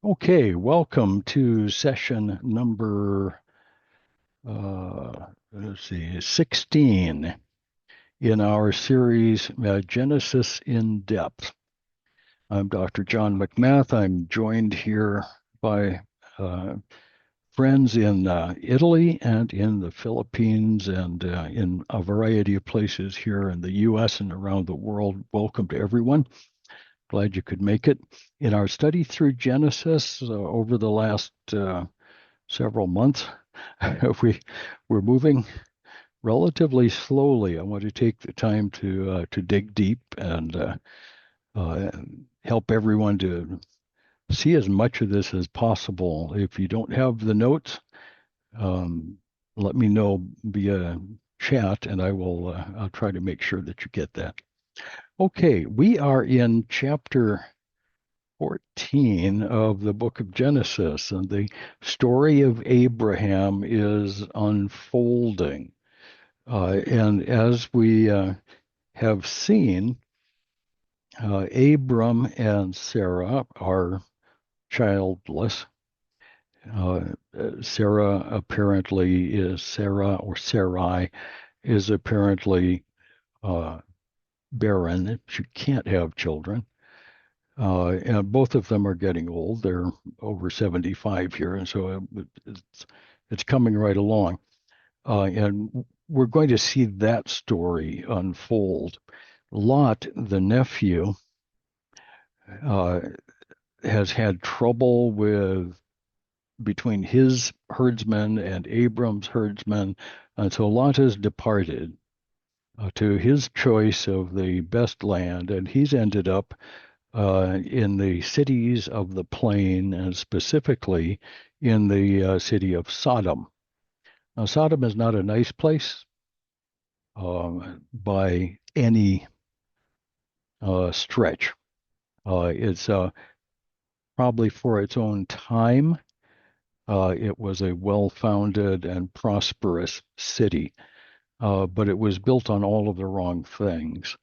Okay, welcome to session number, let's see, 16 in our series, Genesis in Depth. I'm Dr. John McMath. I'm joined here by uh, friends in Italy and in the Philippines and in a variety of places here in the U.S. and around the world. Welcome to everyone. Glad you could make it. In our study through Genesis over the last several months. We're moving relatively slowly. I want to take the time to dig deep and uh, help everyone to see as much of this as possible. If you don't have the notes, um, let me know via chat, and I'll try to make sure that you get that. Okay, we are in chapter 14 of the book of Genesis, and the story of Abraham is unfolding. And as we have seen, Abram and Sarah are childless. Sarah apparently is Sarah or Sarai is apparently uh, barren. She can't have children. And both of them are getting old. They're over 75 here, and so it's coming right along. And we're going to see that story unfold. Lot, the nephew, uh, has had trouble with between his herdsmen and Abram's herdsmen, and so Lot has departed to his choice of the best land, and he's ended up in the cities of the plain, and specifically in the city of Sodom. Now, Sodom is not a nice place by any stretch. It's probably for its own time. It was a well-founded and prosperous city, but it was built on all of the wrong things.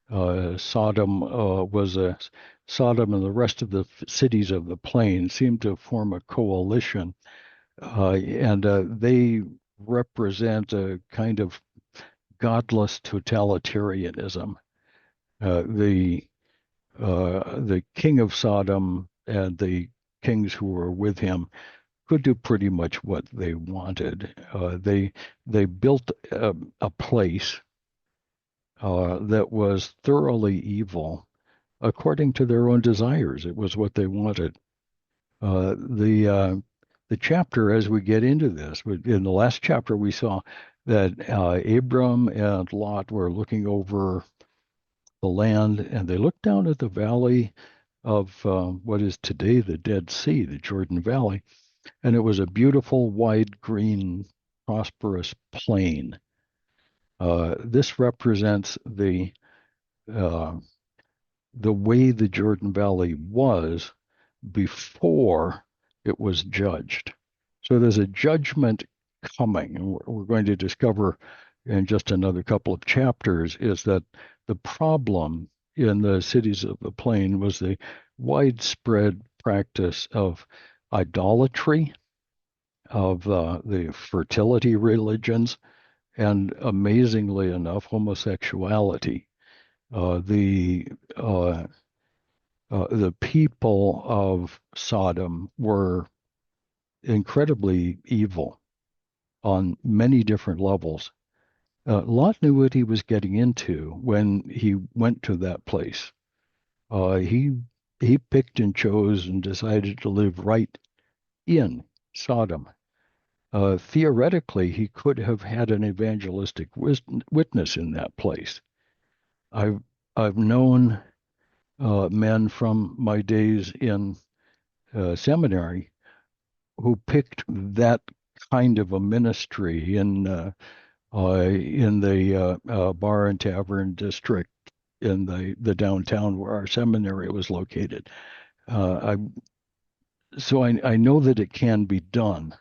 Sodom and the rest of the cities of the plain seemed to form a coalition, and they represent a kind of godless totalitarianism. The the king of Sodom and the kings who were with him could do pretty much what they wanted. They built a place that was thoroughly evil according to their own desires. It was what they wanted. Uh, the uh, the chapter as we get into this, in the last chapter, we saw that Abram and Lot were looking over the land, and they looked down at the valley of what is today the Dead Sea, the Jordan Valley, and it was a beautiful, wide, green, prosperous plain. This represents uh, the way the Jordan Valley was before it was judged. So there's a judgment coming, and we're going to discover in just another couple of chapters is that the problem in the cities of the plain was the widespread practice of idolatry, of the fertility religions, and amazingly enough, homosexuality. Uh, the uh, the people of Sodom were incredibly evil on many different levels. Lot knew what he was getting into when he went to that place. Uh, he he picked and chose and decided to live right in Sodom. Theoretically, he could have had an evangelistic witness in that place. I've I've known men from my days in seminary who picked that kind of a ministry in the bar and tavern district in the downtown where our seminary was located. I so I know that it can be done.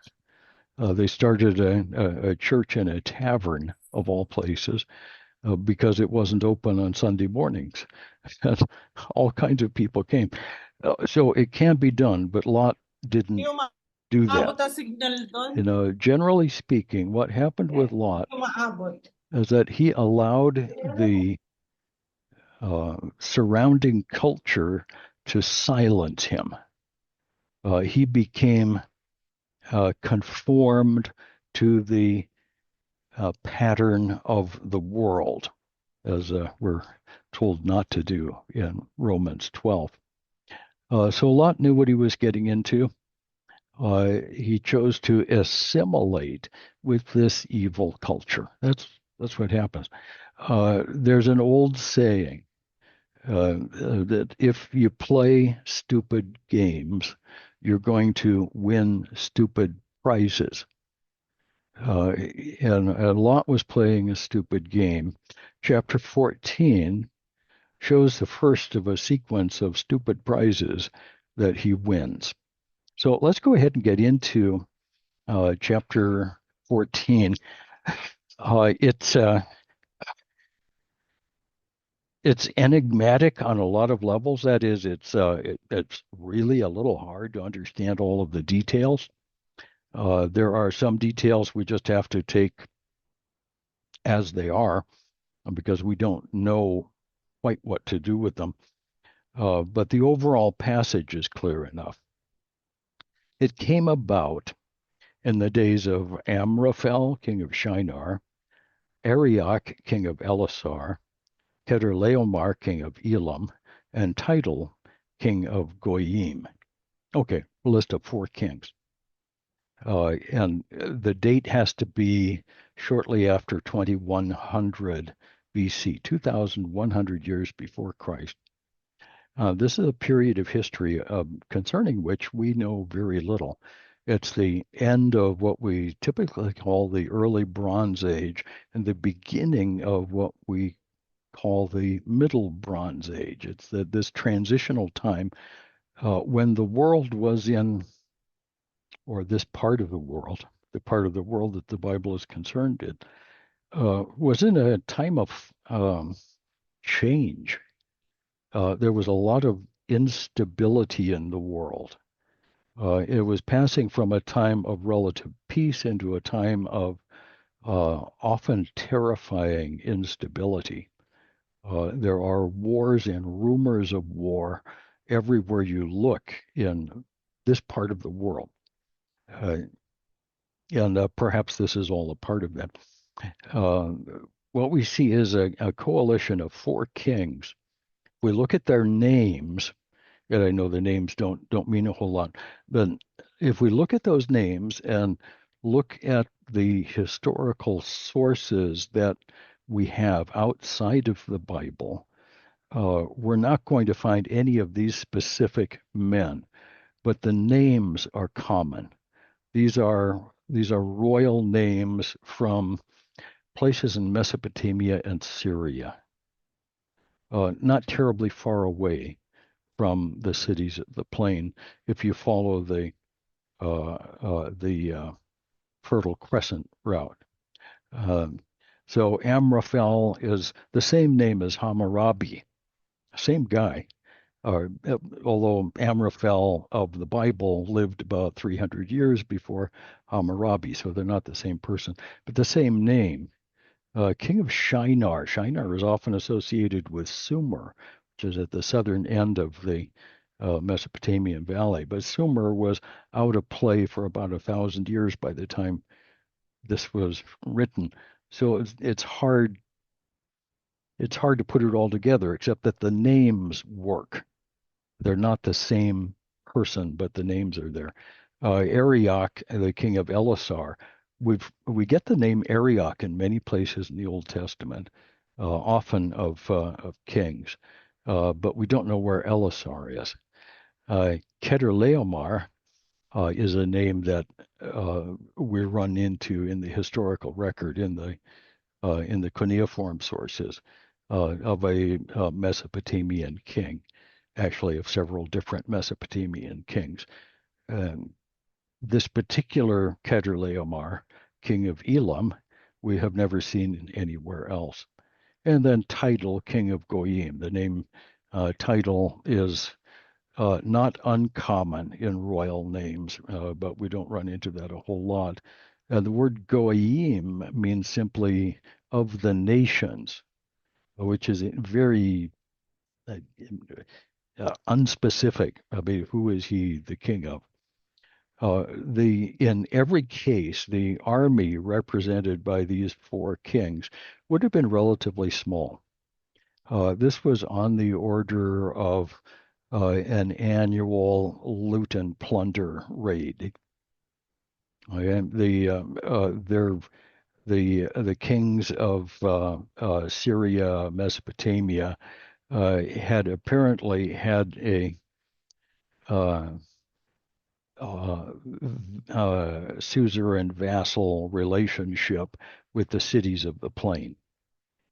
They started a church in a tavern of all places because it wasn't open on Sunday mornings. All kinds of people came. So it can be done, but Lot didn't Yung do that. maabot ang signal doon. Generally speaking, what happened with Lot Yung maabot. is that he allowed the surrounding culture to silence him. He became conformed to the pattern of the world, as we're told not to do in Romans 12. So Lot knew what he was getting into. He chose to assimilate with this evil culture. That's what happens. There's an old saying that if you play stupid games, you're going to win stupid prizes. And Lot was playing a stupid game. Chapter 14 shows the first of a sequence of stupid prizes that he wins. So let's go ahead and get into chapter 14. Uh, it's uh, it's enigmatic on a lot of levels. That is, it's really a little hard to understand all of the details. There are some details we just have to take as they are because we don't know quite what to do with them. But the overall passage is clear enough. It came about in the days of Amraphel, king of Shinar, Arioch, king of Elasar, Chedorlaomer, king of Elam, and Tidal, king of Goyim. Okay, list of four kings. And the date has to be shortly after 2100 BC, 2100 years before Christ. This is a period of history concerning which we know very little. It's the end of what we typically call the early Bronze Age and the beginning of what we call the Middle Bronze Age. It's this transitional time when the world was in, or this part of the world, the part of the world that the Bible is concerned in, was in a time of change. There was a lot of instability in the world. It was passing from a time of relative peace into a time of often terrifying instability. There are wars and rumors of war everywhere you look in this part of the world. Uh, and perhaps this is all a part of that. Uh, what we see is a coalition of four kings. We look at their names, and I know the names don't mean a whole lot, but if we look at those names and look at the historical sources that we have outside of the Bible, we're not going to find any of these specific men, but the names are common. These are royal names from places in Mesopotamia and Syria, not terribly far away from the cities of the plain. If you follow the Fertile Crescent route, um, so Amraphel is the same name as Hammurabi, same guy. Although Amraphel of the Bible lived about 300 years before Hammurabi, so they're not the same person, but the same name. King of Shinar. Shinar is often associated with Sumer, which is at the southern end of the Mesopotamian valley. But Sumer was out of play for about 1,000 years by the time this was written. So it's hard to put it all together, except that the names work. They're not the same person, but the names are there. Arioch, the king of Elasar. We get the name Arioch in many places in the Old Testament, often of kings, but we don't know where Elasar is. Chedorlaomer is a name that we run into in the historical record in the cuneiform sources of a Mesopotamian king, actually of several different Mesopotamian kings. Um, this particular Chedorlaomer, king of Elam, we have never seen anywhere else. And then Tidal, king of Goyim. The name Tidal is not uncommon in royal names, but we don't run into that a whole lot. The word goyim means simply of the nations, which is very uh, unspecific. I mean, who is he the king of? In every case, the army represented by these four kings would have been relatively small. This was on the order of an annual loot and plunder raid. And the kings of Syria, Mesopotamia, had apparently had a uh, uh, suzerain vassal relationship with the cities of the plain,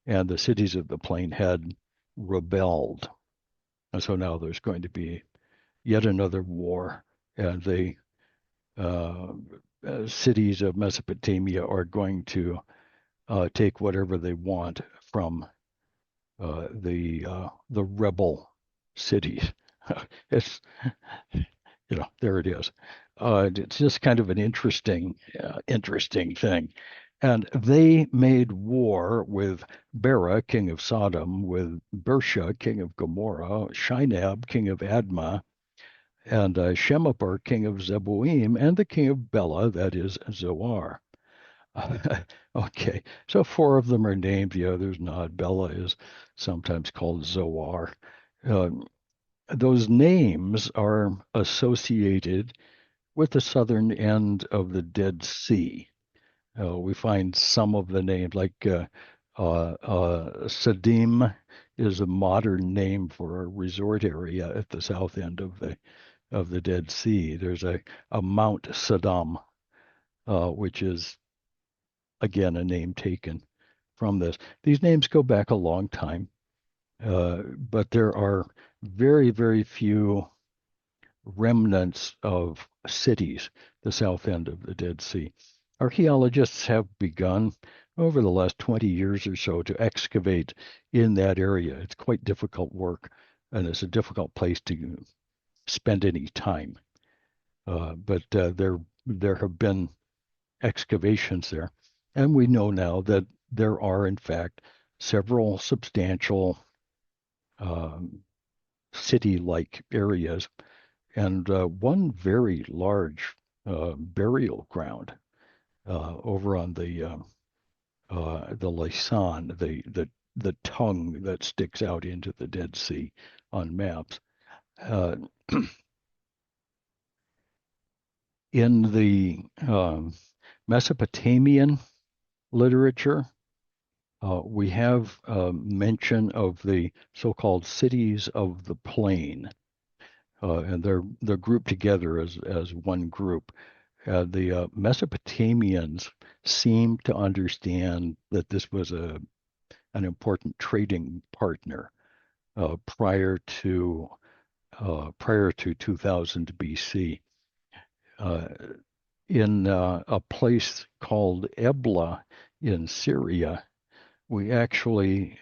and the cities of the plain had rebelled, and so now there's going to be yet another war, and the uh, cities of Mesopotamia are going to take whatever they want from the rebel cities. It's there it is. It's just kind of an interesting thing. And they made war with Bera, king of Sodom, with Bersha, king of Gomorrah, Shinab, king of Admah, and Shemapar, king of Zeboim, and the king of Bela, that is Zoar. Okay, so four of them are named, the others not. Bela is sometimes called Zoar. Uh, those names are associated with the southern end of the Dead Sea. We find some of the names, like Sadim is a modern name for a resort area at the south end of the Dead Sea. There's a Mount Saddam, which is again a name taken from this. These names go back a long time, but there are very few remnants of cities, the south end of the Dead Sea. Archaeologists have begun over the last 20 years or so to excavate in that area. It's quite difficult work, and it's a difficult place to spend any time. But there have been excavations there, and we know now that there are, in fact, several substantial um, city-like areas and one very large burial ground over on the Lisan, the tongue that sticks out into the Dead Sea on maps. Uh, in the Mesopotamian literature, we have mention of the so-called cities of the plain, and they're grouped together as one group. The Mesopotamians seem to understand that this was an important trading partner uh, prior to prior to 2000 BC. Uh, in a place called Ebla in Syria, we actually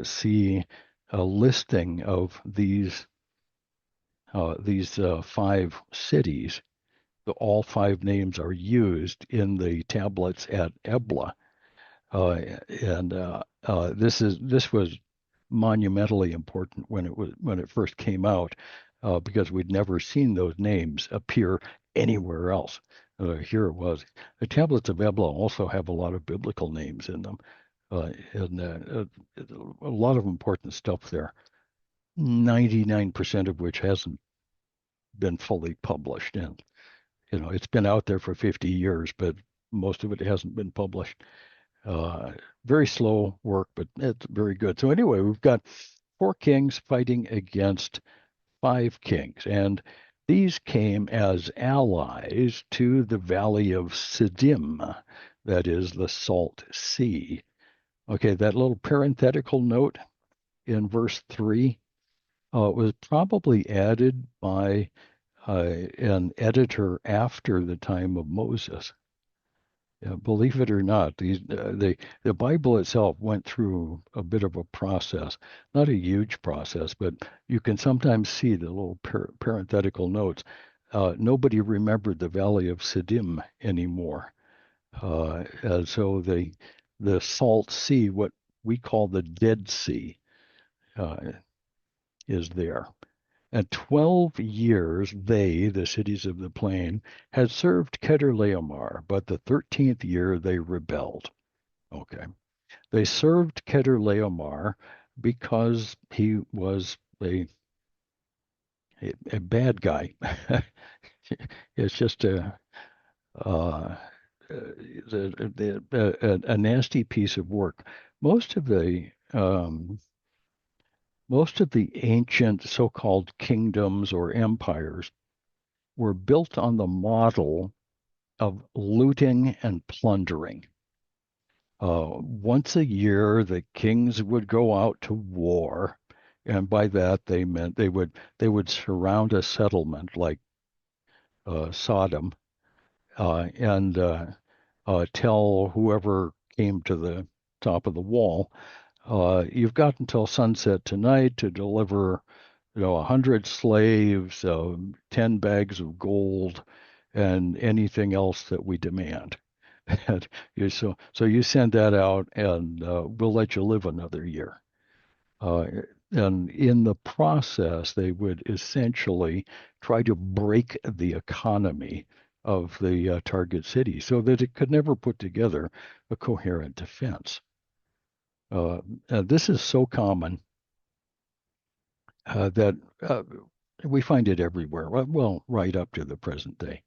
see a listing of these five cities. All five names are used in the tablets at Ebla, uh, and this was monumentally important when it first came out, because we'd never seen those names appear anywhere else. Here it was. The tablets of Ebla also have a lot of biblical names in them, and a lot of important stuff there. 99% of which hasn't been fully published, and it's been out there for 50 years, but most of it hasn't been published. Uh, Very slow work, but it's very good. So anyway, we've got four kings fighting against five kings, and these came as allies to the valley of Siddim, that is the Salt Sea. Okay, that little parenthetical note in verse 3 was probably added by an editor after the time of Moses. Believe it or not, the Bible itself went through a bit of a process, not a huge process, but you can sometimes see the little parenthetical notes. Nobody remembered the Valley of Siddim anymore, and so the Salt Sea, what we call the Dead Sea, uh, is there. At 12 years, they, the cities of the plain, had served Chedorlaomer, but the 13th year they rebelled. Okay. They served Chedorlaomer because he was a bad guy. It's just uh, a nasty piece of work. Most of the most of the ancient so-called kingdoms or empires were built on the model of looting and plundering. Once a year, the kings would go out to war, and by that they meant they would surround a settlement like Sodom, and tell whoever came to the top of the wall, you've got until sunset tonight to deliver, 100 slaves, 10 bags of gold, and anything else that we demand. And so you send that out, and we'll let you live another year. Uh, and in the process, they would essentially try to break the economy of the target city so that it could never put together a coherent defense. Uh, this is so common that we find it everywhere, well, right up to the present day.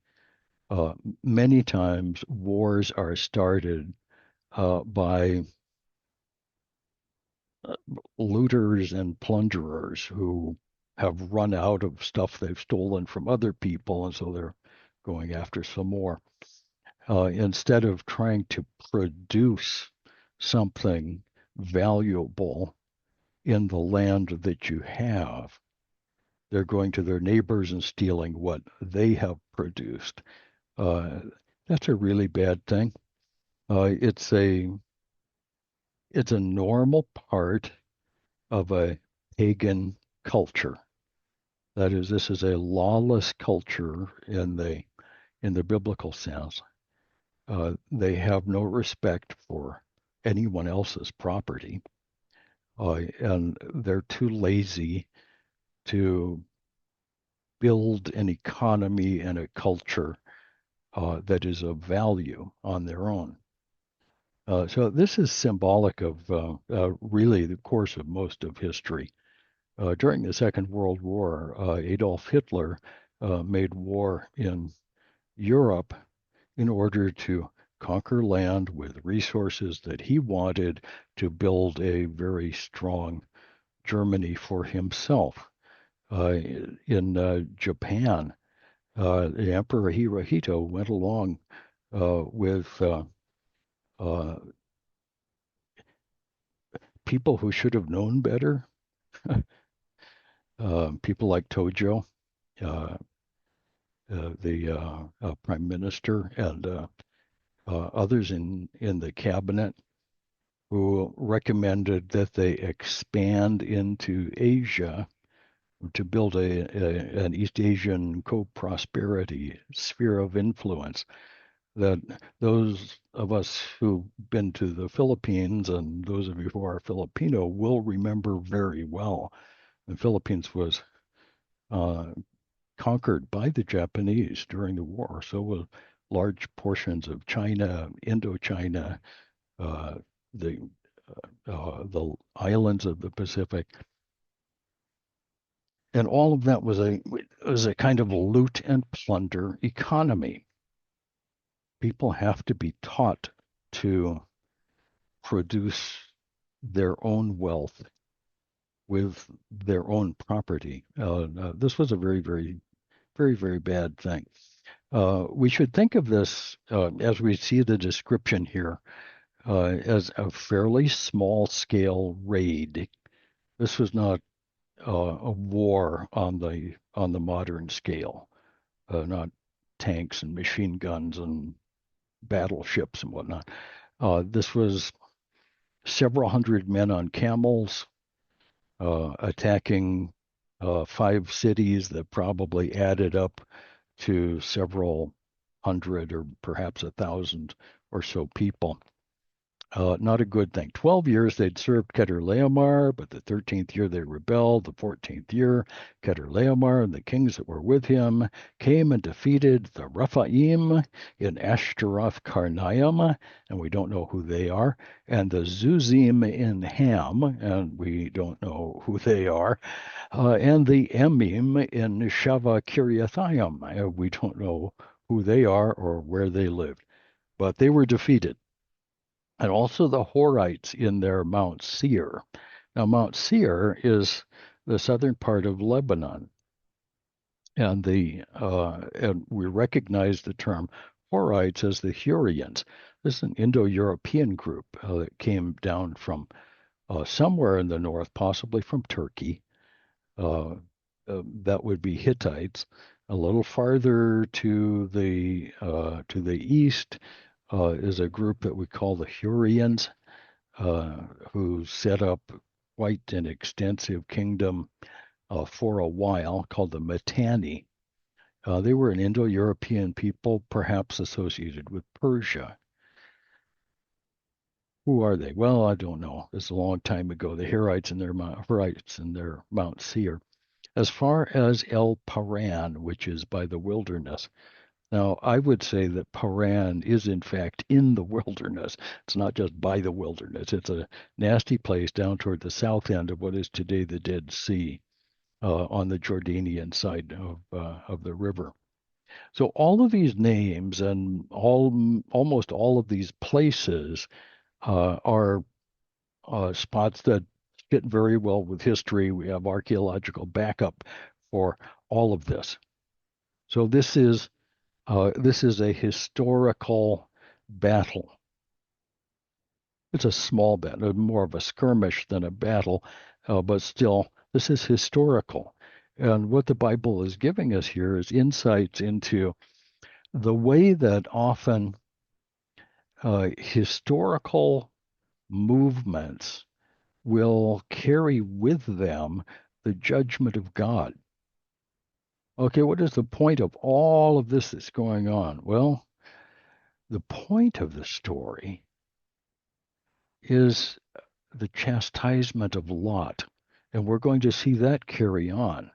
Uh, Many times, wars are started by looters and plunderers who have run out of stuff they've stolen from other people, and so they're going after some more. Instead of trying to produce something valuable in the land that you have, they're going to their neighbors and stealing what they have produced. Uh, that's a really bad thing. Uh, it's a it's a normal part of a pagan culture. That is, this is a lawless culture in the biblical sense. They have no respect for anyone else's property, and they're too lazy to build an economy and a culture that is of value on their own. So this is symbolic of really the course of most of history. During the Second World War, Adolf Hitler made war in Europe in order to conquer land with resources that he wanted to build a very strong Germany for himself. In Japan, the Emperor Hirohito went along with uh, people who should have known better, people like Tojo, uh, the prime minister, and others in the cabinet who recommended that they expand into Asia to build an East Asian co-prosperity sphere of influence. That those of us who've been to the Philippines and those of you who are Filipino will remember very well. The Philippines was uh, conquered by the Japanese during the war. So were large portions of China, Indochina, uh, the the islands of the Pacific, and all of that was a kind of loot and plunder economy. People have to be taught to produce their own wealth with their own property. This was a very, very, very, very bad thing. We should think of this as we see the description here as a fairly small scale raid. This was not a war on the modern scale, not tanks and machine guns and battleships and whatnot. This was several hundred men on camels attacking 5 cities that probably added up to several hundred or perhaps 1,000 or so people. Not a good thing. 12 years they'd served Chedorlaomer, but the 13th year they rebelled. The 14th year, Chedorlaomer and the kings that were with him came and defeated the Rephaim in Ashtaroth Karnaim, and we don't know who they are, and the Zuzim in Ham, and we don't know who they are, and the Emim in Shava Kiriathaim. We don't know who they are or where they lived, but they were defeated. And also the Horites in their Mount Seir. Now, Mount Seir is the southern part of Lebanon, and we recognize the term Horites as the Hurrians. This is an Indo-European group that came down from somewhere in the north, possibly from Turkey. That would be Hittites. A little farther to the east is a group that we call the Hurrians, who set up quite an extensive kingdom for a while called the Mitanni. They were an Indo-European people, perhaps associated with Persia. Who are they? Well, I don't know. It's a long time ago. The Horites and their Mount Seir. As far as El Paran, which is by the wilderness. Now, I would say that Paran is, in fact, in the wilderness. It's not just by the wilderness. It's a nasty place down toward the south end of what is today the Dead Sea, on the Jordanian side of the river. So all of these names and almost all of these places are spots that fit very well with history. We have archaeological backup for all of this. So this is a historical battle. It's a small battle, more of a skirmish than a battle, but still, this is historical. And what the Bible is giving us here is insights into the way that often historical movements will carry with them the judgment of God. Okay, what is the point of all of this that's going on? Well, the point of the story is the chastisement of Lot. And we're going to see that carry on,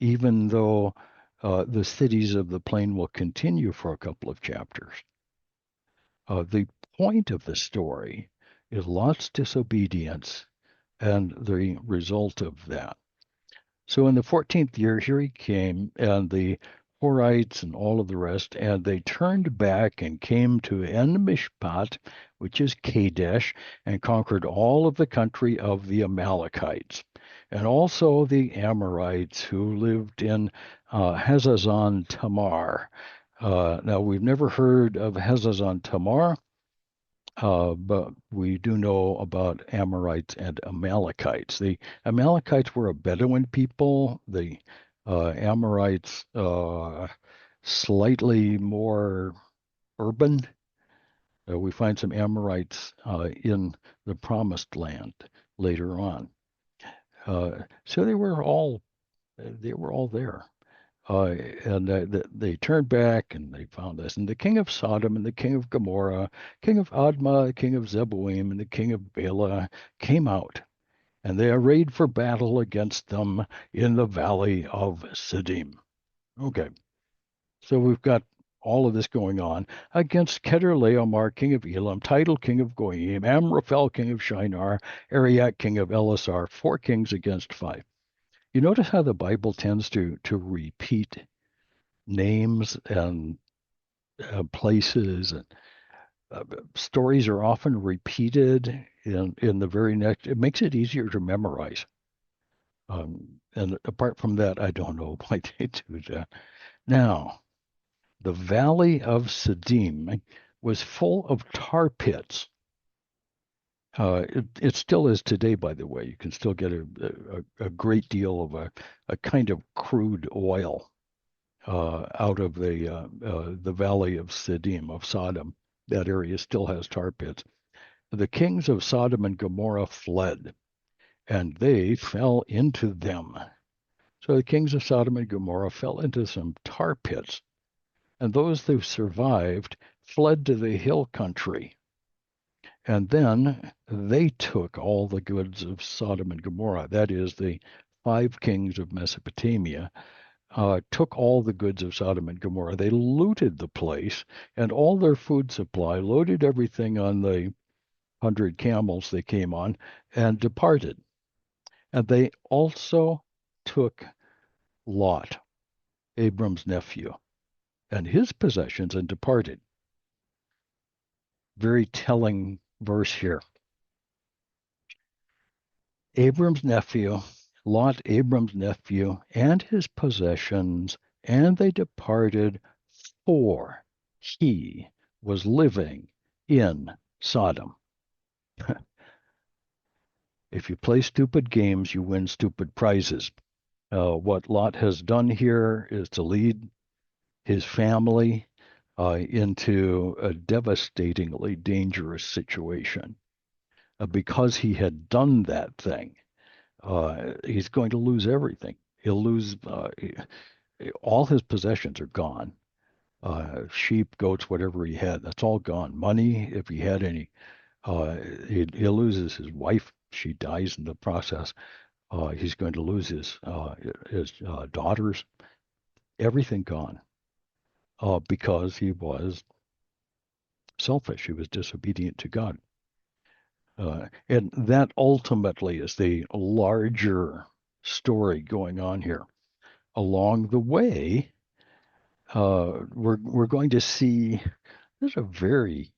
even though the cities of the plain will continue for a couple of chapters. The point of the story is Lot's disobedience and the result of that. So in the 14th year, here he came, and the Horites and all of the rest, and they turned back and came to En Mishpat, which is Kadesh, and conquered all of the country of the Amalekites, and also the Amorites who lived in Hazazon Tamar. Now, we've never heard of Hazazon Tamar, but we do know about Amorites and Amalekites. The Amalekites were a Bedouin people. The Amorites, slightly more urban. We find some Amorites in the Promised Land later on. So they were all there. And they turned back and they found this. And the king of Sodom and the king of Gomorrah, king of Admah, the king of Zeboim, and the king of Bela came out, and they arrayed for battle against them in the valley of Siddim. Okay, so we've got all of this going on against Chedorlaomer, king of Elam, Tidal, king of Goyim, Amraphel, king of Shinar, Arioch, king of Elasar, 4 kings against 5. You notice how the Bible tends to repeat names and places, and stories are often repeated in the very next. It makes it easier to memorize. And apart from that, I don't know why they do that. Now, the valley of Siddim was full of tar pits. It still is today, by the way. You can still get a great deal of a kind of crude oil out of the valley of Siddim, of Sodom. That area still has tar pits. The kings of Sodom and Gomorrah fled, and they fell into them. So the kings of Sodom and Gomorrah fell into some tar pits, and those who survived fled to the hill country. And then they took all the goods of Sodom and Gomorrah, that is, the five kings of Mesopotamia, took all the goods of Sodom and Gomorrah. They looted the place and all their food supply, loaded everything on the 100 camels they came on, and departed. And they also took Lot, Abram's nephew, and his possessions and departed. Very telling verse here. Abram's nephew, Lot, Abram's nephew, and his possessions, and they departed, for he was living in Sodom. If you play stupid games, you win stupid prizes. What Lot has done here is to lead his family into a devastatingly dangerous situation. Because he had done that thing, he's going to lose everything. He'll lose all his possessions are gone. Sheep, goats, whatever he had, that's all gone. Money, if he had any, he loses his wife. She dies in the process. He's going to lose his daughters. Everything gone because he was selfish. He was disobedient to God. And that ultimately is the larger story going on here. Along the way, we're going to see there's a very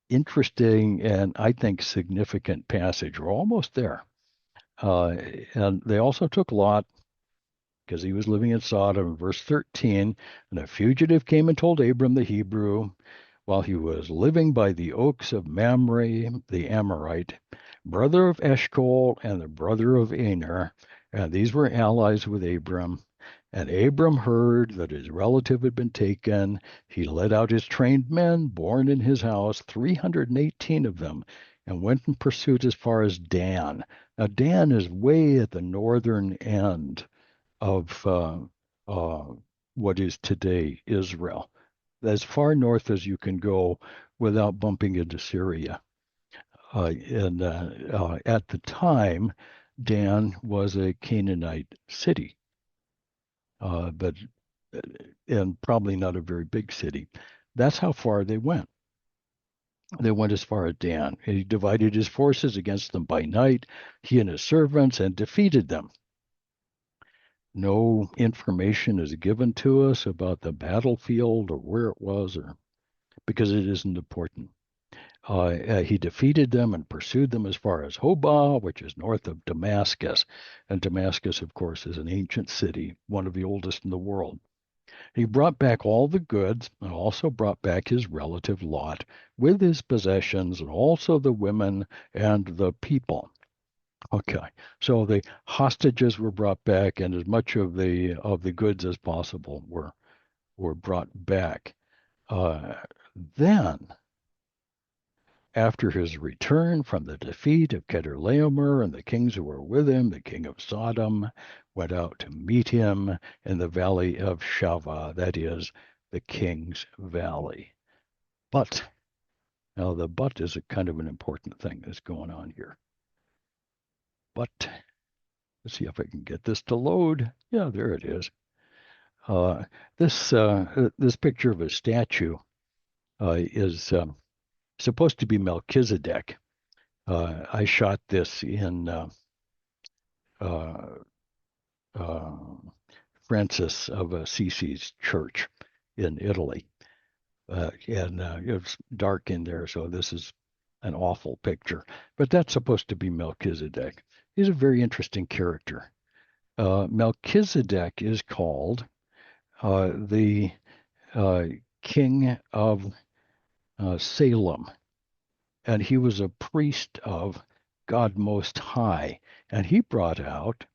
interesting and I think significant passage. We're almost there. And they also took Lot because he was living in Sodom. Verse 13, and a fugitive came and told Abram the Hebrew, while he was living by the oaks of Mamre the Amorite, brother of Eshcol and the brother of Aner, and these were allies with Abram. And Abram heard that his relative had been taken. He led out his trained men, born in his house, 318 of them, and went in pursuit as far as Dan. Now, Dan is way at the northern end of what is today Israel, as far north as you can go without bumping into Syria. And at the time, Dan was a Canaanite city, but and probably not a very big city. That's how far they went. They went as far as Dan. He divided his forces against them by night, he and his servants, and defeated them. No information is given to us about the battlefield or where it was, or because it isn't important. He defeated them and pursued them as far as Hobah, which is north of Damascus. And Damascus, of course, is an ancient city, one of the oldest in the world. He brought back all the goods and also brought back his relative Lot with his possessions and also the women and the people. Okay, so the hostages were brought back, and as much of the goods as possible were brought back. Then, after his return from the defeat of Chedorlaomer and the kings who were with him, the king of Sodom went out to meet him in the valley of Shavah, that is, the king's valley. But now the but is a kind of an important thing that's going on here. But let's see if I can get this to load. Yeah, there it is. This picture of a statue is supposed to be Melchizedek. I shot this in Francis of Assisi's church in Italy, and it's dark in there, so this is an awful picture. But that's supposed to be Melchizedek. He's a very interesting character. Melchizedek is called the king of Salem, and he was a priest of God Most High, and he brought out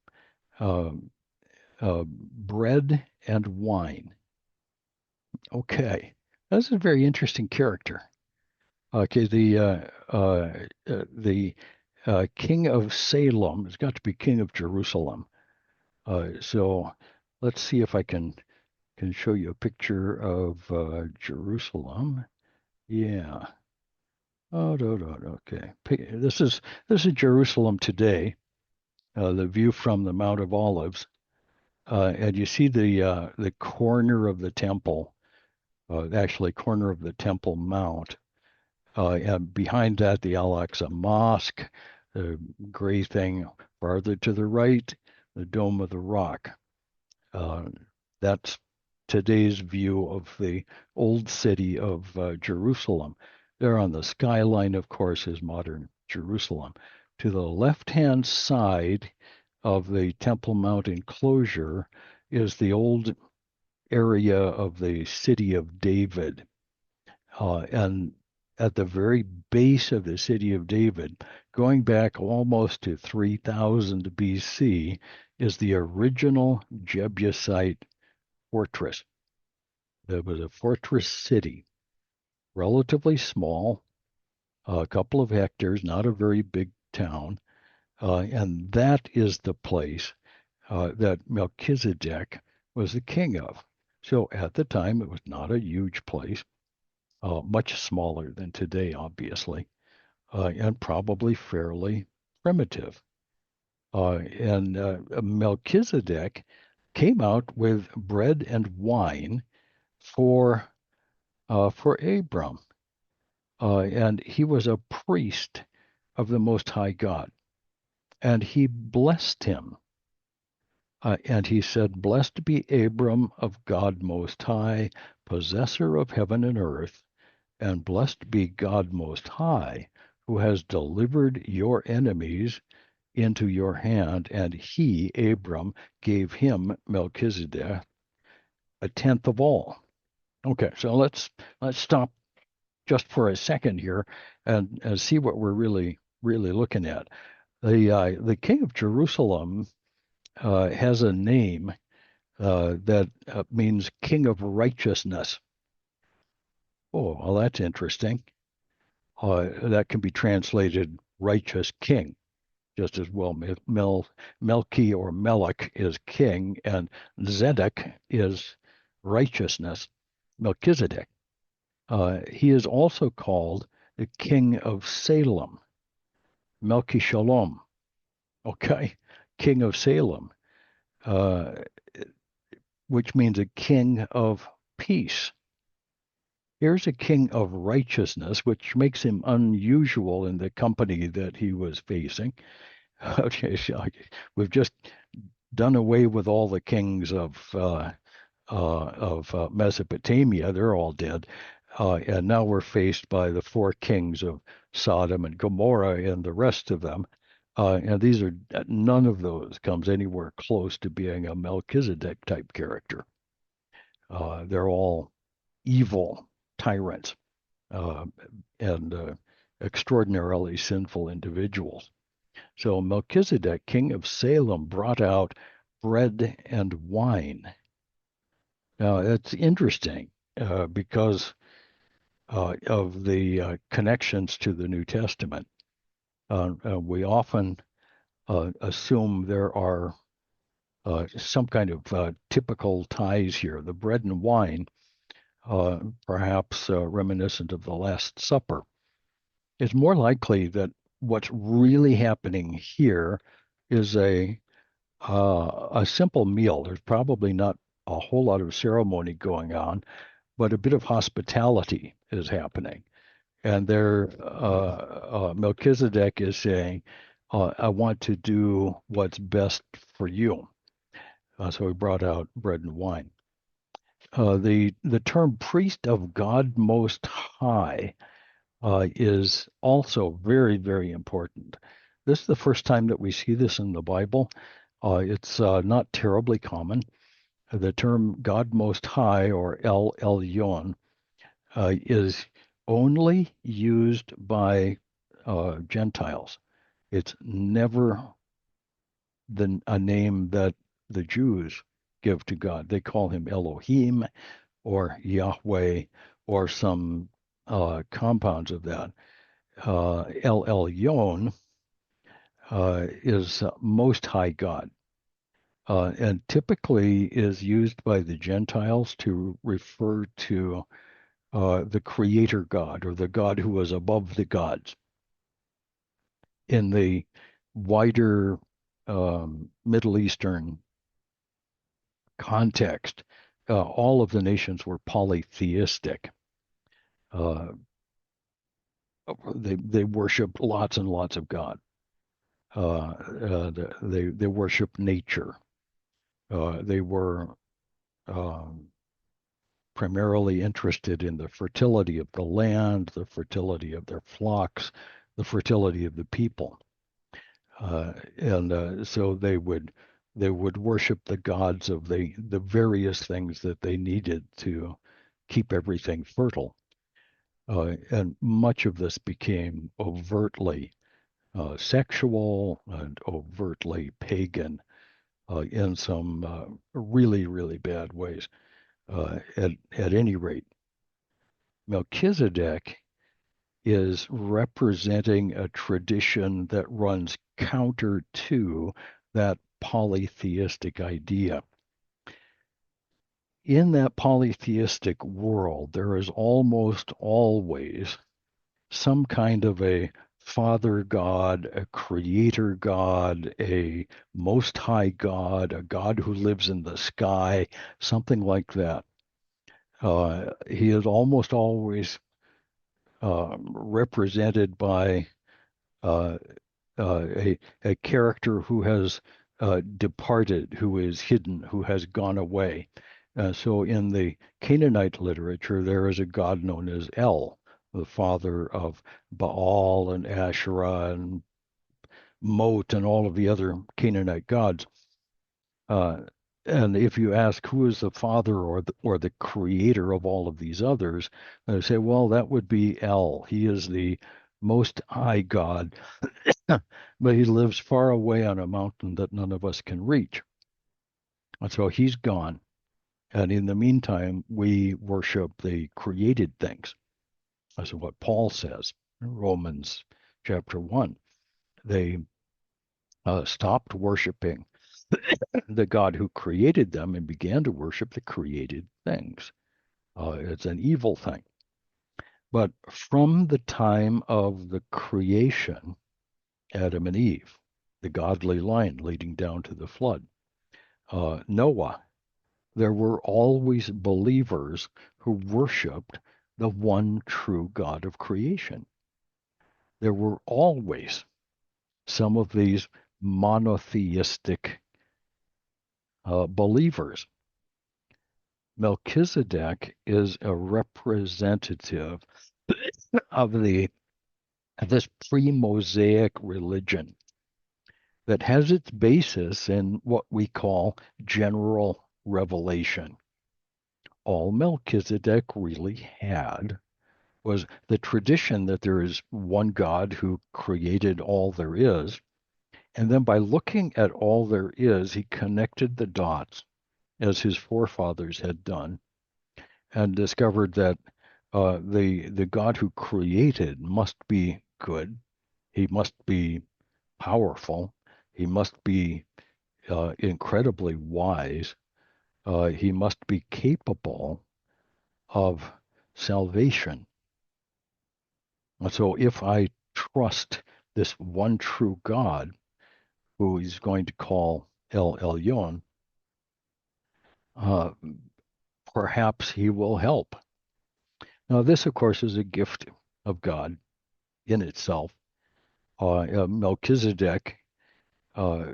bread and wine. Okay, that's a very interesting character. Okay, the king of Salem has got to be king of Jerusalem. So let's see if I can show you a picture of Jerusalem. Yeah. Oh, no, no, no, okay. This is Jerusalem today. The view from the Mount of Olives, and you see the corner of the temple, actually corner of the Temple Mount. And behind that, the Al-Aqsa Mosque, the gray thing farther to the right, the Dome of the Rock. Uh, that's today's view of the old city of Jerusalem. There on the skyline, of course, is modern Jerusalem. To the left-hand side of the Temple Mount enclosure is the old area of the city of David. And at the very base of the city of David, going back almost to 3000 BC, is the original Jebusite fortress. There was a fortress city, relatively small, a couple of hectares, not a very big town. And that is the place that Melchizedek was the king of. So at the time, it was not a huge place, much smaller than today, obviously, and probably fairly primitive. And Melchizedek came out with bread and wine for Abram, and he was a priest of the Most High God, and he blessed him. And he said, "Blessed be Abram of God Most High, possessor of heaven and earth, and blessed be God Most High, who has delivered your enemies into your hand." And he, Abram, gave him, Melchizedek, a tenth of all. Okay, so let's stop just for a second here and see what we're really looking at. The king of Jerusalem has a name that means king of righteousness. Oh, well, that's interesting. That can be translated righteous king just as well. Melchi or Melech is king, and Zedek is righteousness. Melchizedek. He is also called the king of Salem, Melchi Shalom. Okay, king of Salem, uh, which means a king of peace. Here's a king of righteousness, which makes him unusual in the company that he was facing. Okay, so we've just done away with all the kings of Mesopotamia. They're all dead. And now we're faced by the four kings of Sodom and Gomorrah and the rest of them. And these are none of those comes anywhere close to being a Melchizedek type character. They're all evil tyrants uh, and extraordinarily sinful individuals. So Melchizedek, king of Salem, brought out bread and wine. Now, it's interesting because of the connections to the New Testament. We often assume there are some kind of typical ties here. The bread and wine, perhaps reminiscent of the Last Supper. It's more likely that what's really happening here is a simple meal. There's probably not a whole lot of ceremony going on, but a bit of hospitality is happening. And there, Melchizedek is saying, I want to do what's best for you. So he brought out bread and wine. The term priest of God Most High is also very important. This is the first time that we see this in the Bible. It's not terribly common. The term God Most High, or El Elyon, is only used by Gentiles. It's never a name that the Jews give to God. They call him Elohim or Yahweh or some compounds of that. El Elyon is Most High God, and typically is used by the Gentiles to refer to the Creator God, or the God who was above the gods. In the wider Middle Eastern context, all of the nations were polytheistic. Uh, they worshiped lots and lots of God. They worshiped nature. They were um, primarily interested in the fertility of the land, the fertility of their flocks, the fertility of the people. And so they would worship the gods of the various things that they needed to keep everything fertile. And much of this became overtly sexual and overtly pagan in some really, really bad ways. At any rate, Melchizedek is representing a tradition that runs counter to that polytheistic idea. In that polytheistic world, there is almost always some kind of a father God, a creator God, a most high God, a God who lives in the sky, something like that. He is almost always represented by uh, a character who has departed, who is hidden, who has gone away. So in the Canaanite literature, there is a god known as El, the father of Baal and Asherah and Mot and all of the other Canaanite gods. Uh, and if you ask who is the father or the creator of all of these others, they say, well, that would be El. He is the most high God, but he lives far away on a mountain that none of us can reach. And so he's gone. And in the meantime, we worship the created things. That's what Paul says in Romans chapter 1. They stopped worshiping the God who created them and began to worship the created things. It's an evil thing. But from the time of the creation, Adam and Eve, the godly line leading down to the flood, Noah, there were always believers who worshiped the one true God of creation. There were always some of these monotheistic believers. Melchizedek is a representative of this pre-Mosaic religion that has its basis in what we call general revelation. All Melchizedek really had was the tradition that there is one God who created all there is. And then by looking at all there is, he connected the dots as his forefathers had done and discovered that the God who created must be good. He must be powerful. He must be incredibly wise. He must be capable of salvation. And so if I trust this one true God, who he's going to call El Elyon, uh, perhaps he will help. Now, this, of course, is a gift of God in itself. Melchizedek uh,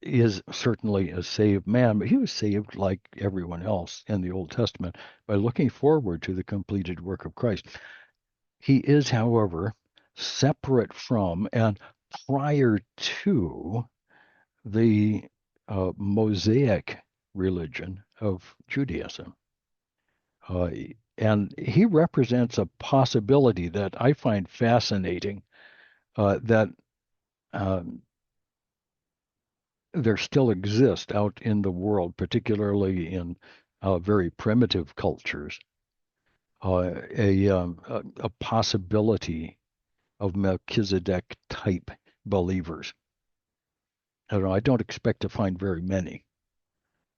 is certainly a saved man, but he was saved like everyone else in the Old Testament by looking forward to the completed work of Christ. He is, however, separate from and prior to the Mosaic religion of Judaism. Uh, and he represents a possibility that I find fascinating, that um, there still exist out in the world, particularly in very primitive cultures, a possibility of Melchizedek type believers. I don't know, I don't expect to find very many,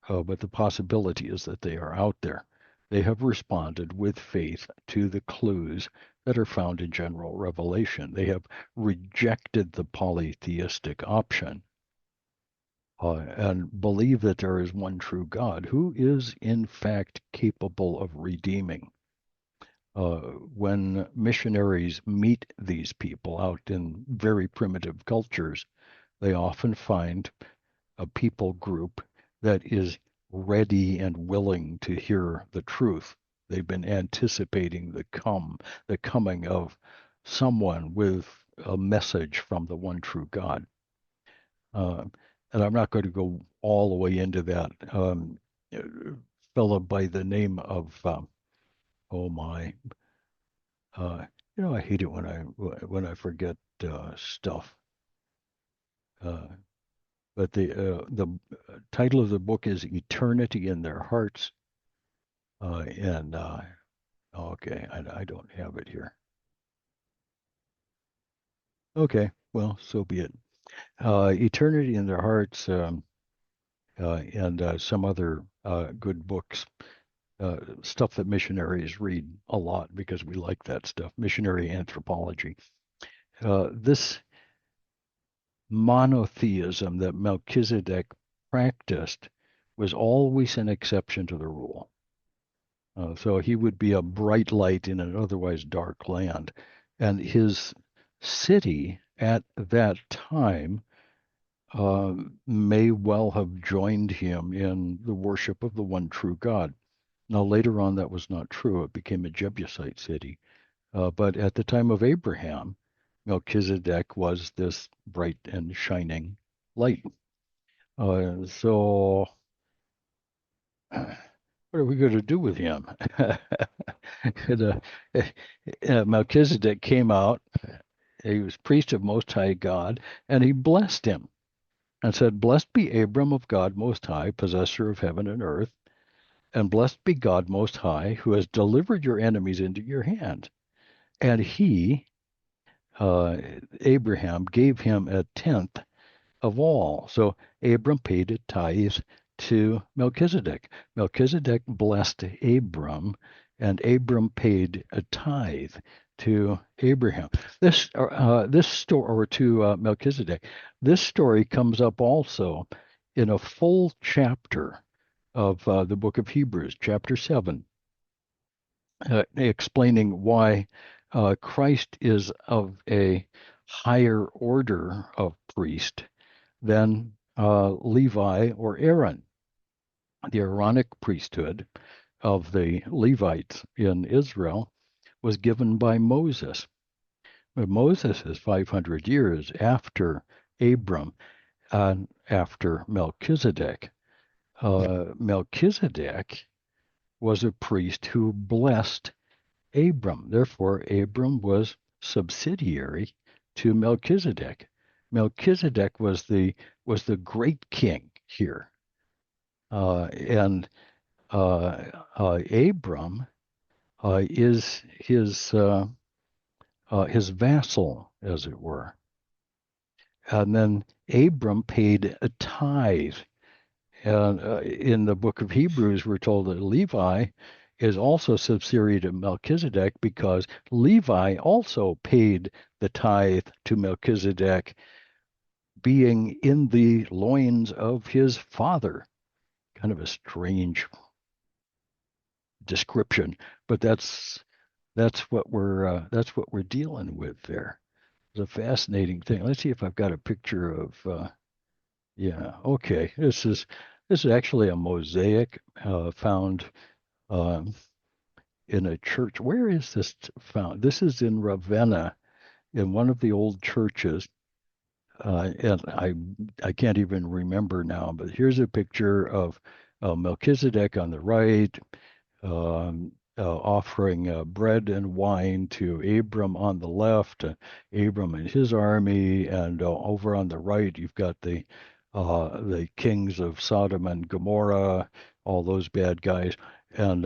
but the possibility is that they are out there. They have responded with faith to the clues that are found in general revelation. They have rejected the polytheistic option and believe that there is one true God who is, in fact, capable of redeeming. When missionaries meet these people out in very primitive cultures, they often find a people group that is ready and willing to hear the truth. They've been anticipating the coming of someone with a message from the one true God. Uh, and I'm not going to go all the way into that. A fellow by the name of oh my, uh, I hate it when I forget stuff. Uh, but the title of the book is Eternity in Their Hearts. And okay, I don't have it here. Okay, well, so be it. Eternity in Their Hearts, and some other good books, stuff that missionaries read a lot because we like that stuff, missionary anthropology. This monotheism that Melchizedek practiced was always an exception to the rule. So he would be a bright light in an otherwise dark land. And his city at that time may well have joined him in the worship of the one true God. Now, later on, that was not true. It became a Jebusite city. But at the time of Abraham, Melchizedek was this bright and shining light. So, what are we going to do with him? And, Melchizedek came out. He was priest of Most High God, and he blessed him and said, "Blessed be Abram of God Most High, possessor of heaven and earth, and blessed be God Most High, who has delivered your enemies into your hand." And uh, Abraham, gave him a tenth of all. So Abram paid a tithe to Melchizedek. Melchizedek blessed Abram, and Abram paid a tithe to Abraham. This story, or to Melchizedek. This story comes up also in a full chapter of the book of Hebrews, chapter 7, explaining why Christ is of a higher order of priest than Levi or Aaron. The Aaronic priesthood of the Levites in Israel was given by Moses. But Moses is 500 years after Abram and after Melchizedek. Melchizedek was a priest who blessed Abram. Therefore, Abram was subsidiary to Melchizedek. Melchizedek was the great king here, and Abram is his vassal, as it were. And then Abram paid a tithe. And in the book of Hebrews, we're told that Levi is also subsidiary to Melchizedek because Levi also paid the tithe to Melchizedek, being in the loins of his father. Kind of a strange description, but that's what we're dealing with there. It's a fascinating thing. Let's see if I've got a picture of yeah, okay. This is actually a mosaic found um, in a church. Where is this found? This is in Ravenna, in one of the old churches, and I can't even remember now. But here's a picture of Melchizedek on the right, offering bread and wine to Abram on the left, Abram and his army, and over on the right you've got the kings of Sodom and Gomorrah, all those bad guys, and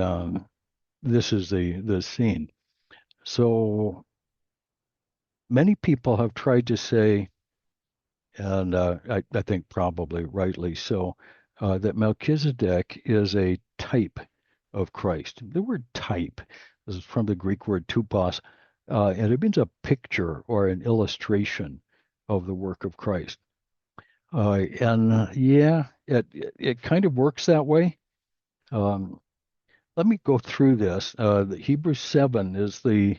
this is the scene. So many people have tried to say, and I think probably rightly so, that Melchizedek is a type of Christ. The word type is from the Greek word tupos, and it means a picture or an illustration of the work of Christ. Yeah, it kind of works that way. Um, Let me go through this. The Hebrews 7 is the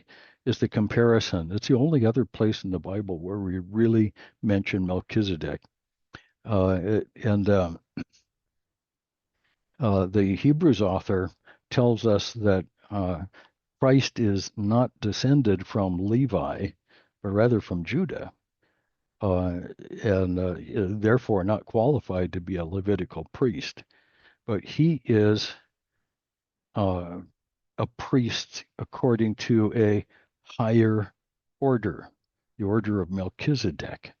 comparison. It's the only other place in the Bible where we really mention Melchizedek. And The Hebrews author tells us that Christ is not descended from Levi, but rather from Judah, uh, and therefore not qualified to be a Levitical priest. But he is uh, a priest according to a higher order, the order of Melchizedek.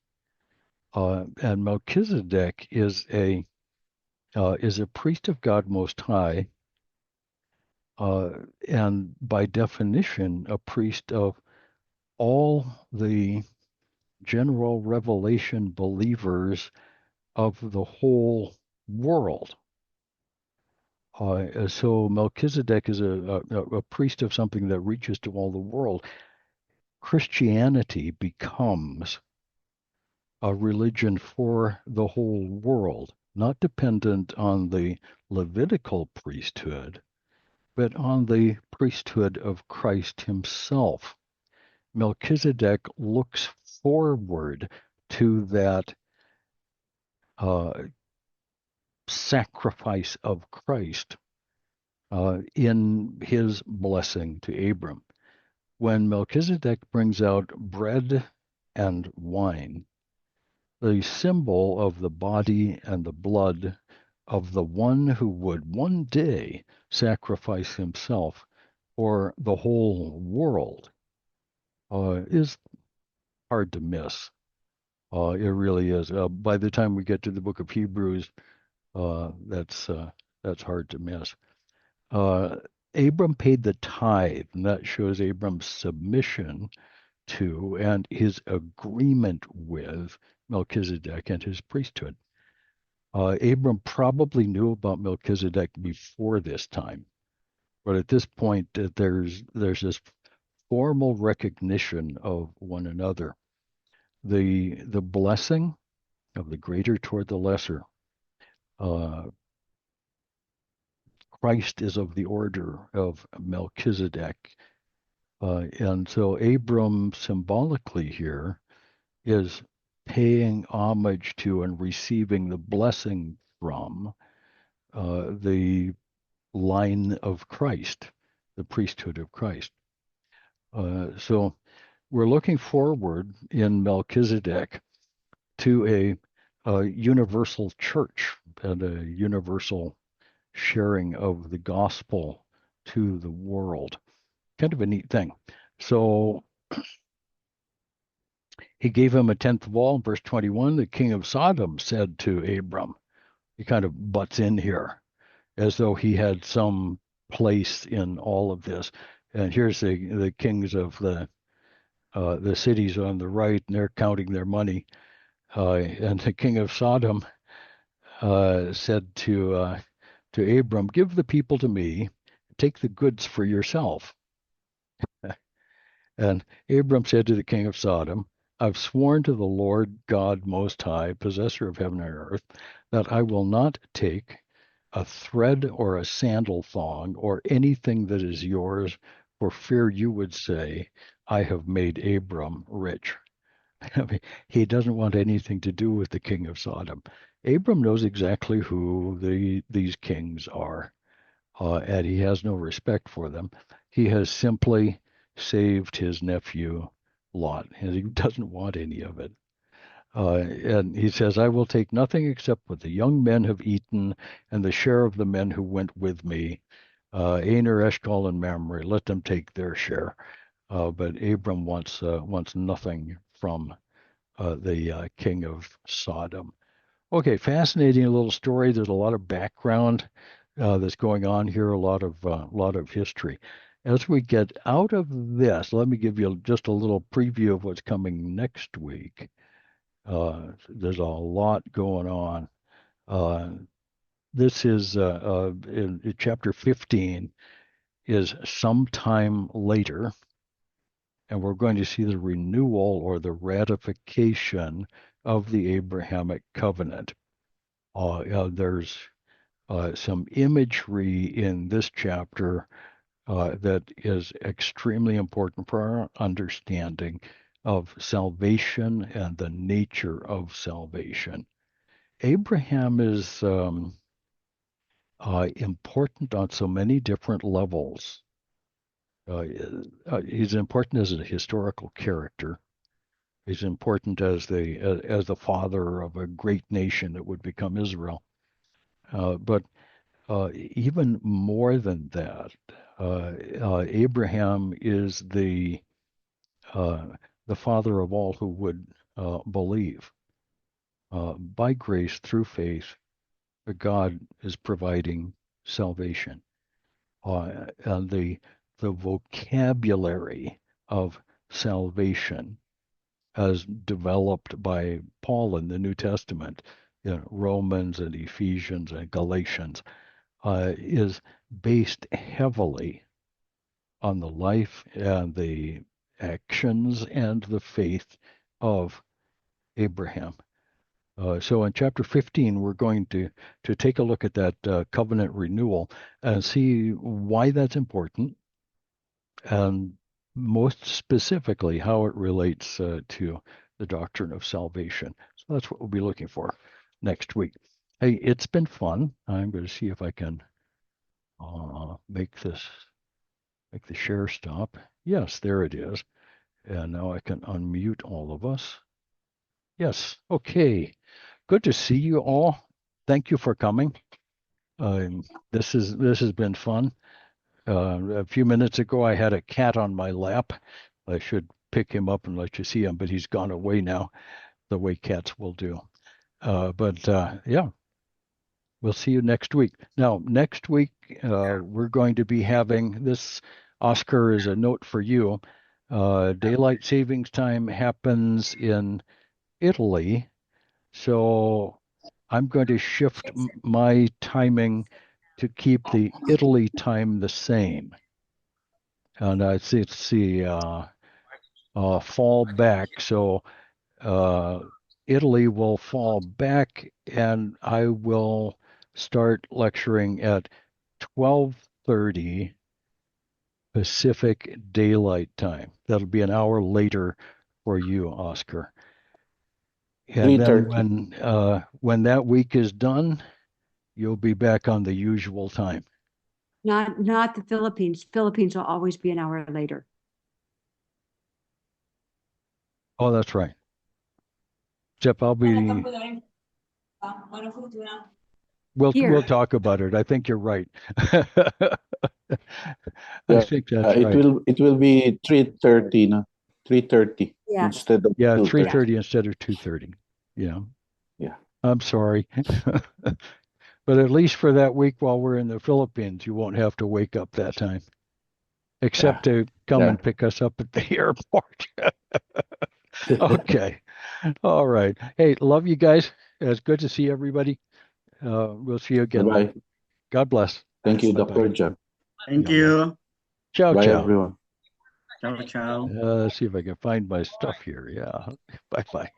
And Melchizedek is a priest of God Most High, uh, and by definition, a priest of all the general revelation believers of the whole world. So Melchizedek is a priest of something that reaches to all the world. Christianity becomes a religion for the whole world, not dependent on the Levitical priesthood, but on the priesthood of Christ himself. Melchizedek looks forward to that uh, sacrifice of Christ in his blessing to Abram. When Melchizedek brings out bread and wine, the symbol of the body and the blood of the one who would one day sacrifice himself for the whole world, is hard to miss. It really is. By the time we get to the book of Hebrews, uh, that's uh, that's hard to miss. Uh, Abram paid the tithe, and that shows Abram's submission to and his agreement with Melchizedek and his priesthood. Abram probably knew about Melchizedek before this time, but at this point, there's this formal recognition of one another. The blessing of the greater toward the lesser. Uh, Christ is of the order of Melchizedek. And so Abram symbolically here is paying homage to and receiving the blessing from the line of Christ, the priesthood of Christ. So we're looking forward in Melchizedek to a universal church and a universal sharing of the gospel to the world. Kind of a neat thing. So he gave him a tenth of all. Verse 21, the king of Sodom said to Abram, he kind of butts in here as though he had some place in all of this. And here's the kings of the cities on the right, and they're counting their money. And the king of Sodom said to Abram, "Give the people to me, take the goods for yourself." And Abram said to the king of Sodom, "I've sworn to the Lord God Most High, possessor of heaven and earth, that I will not take a thread or a sandal thong or anything that is yours, for fear you would say, I have made Abram rich." I mean, he doesn't want anything to do with the king of Sodom. Abram knows exactly who these kings are, and he has no respect for them. He has simply saved his nephew Lot, and he doesn't want any of it. And he says, I will take nothing except what the young men have eaten and the share of the men who went with me. Aner, Eshcol, and Mamre, let them take their share. But Abram wants nothing from the king of Sodom. Okay, fascinating little story. There's a lot of background that's going on here, a lot of history. As we get out of this, let me give you just a little preview of what's coming next week. There's a lot going on. Uh, this is in chapter 15 is sometime later, and we're going to see the renewal or the ratification of the Abrahamic covenant. There's some imagery in this chapter that is extremely important for our understanding of salvation and the nature of salvation. Abraham is important on so many different levels. He's important as a historical character. He's important as the father of a great nation that would become Israel. But even more than that, Abraham is uh, the father of all who would believe. By grace, through faith, God is providing salvation. And the vocabulary of salvation as developed by Paul in the New Testament, Romans and Ephesians and Galatians, is based heavily on the life and the actions and the faith of Abraham. So in chapter 15, we're going to take a look at that covenant renewal and see why that's important, and most specifically how it relates to the doctrine of salvation. So that's what we'll be looking for next week. Hey, it's been fun. I'm going to see if I can make the share stop. Yes, there it is. And now I can unmute all of us. Yes. Okay. Good to see you all. Thank you for coming. This has been fun. A few minutes ago, I had a cat on my lap. I should pick him up and let you see him, but he's gone away now, the way cats will do. But yeah, we'll see you next week. Now, next week, we're going to be having this. Oscar, is a note for you. Daylight savings time happens in Italy, so I'm going to shift my timing to keep the Italy time the same. And I see fall back. So Italy will fall back, and I will start lecturing at 12:30 Pacific Daylight Time. That'll be an hour later for you, Oscar. And then 3:30. when that week is done, you'll be back on the usual time. Not the Philippines. Philippines will always be an hour later. Oh, that's right. Jeff, I'll be. We'll talk about it. I think you're right. I think that's right. It will be 3:30, no? 3:30 Yeah. instead of 3:30 instead of 2:30. Yeah. Yeah. I'm sorry. But at least for that week while we're in the Philippines, you won't have to wake up that time. Except to come and pick us up at the airport. Okay. All right. Hey, love you guys. It's good to see everybody. We'll see you again. Bye-bye. God bless. Thank you, Bye-bye. Dr. Jeff. Thank Yeah, you. Ciao, Bye, ciao. everyone. Ciao, ciao. See if I can find my stuff here. Yeah. Bye-bye.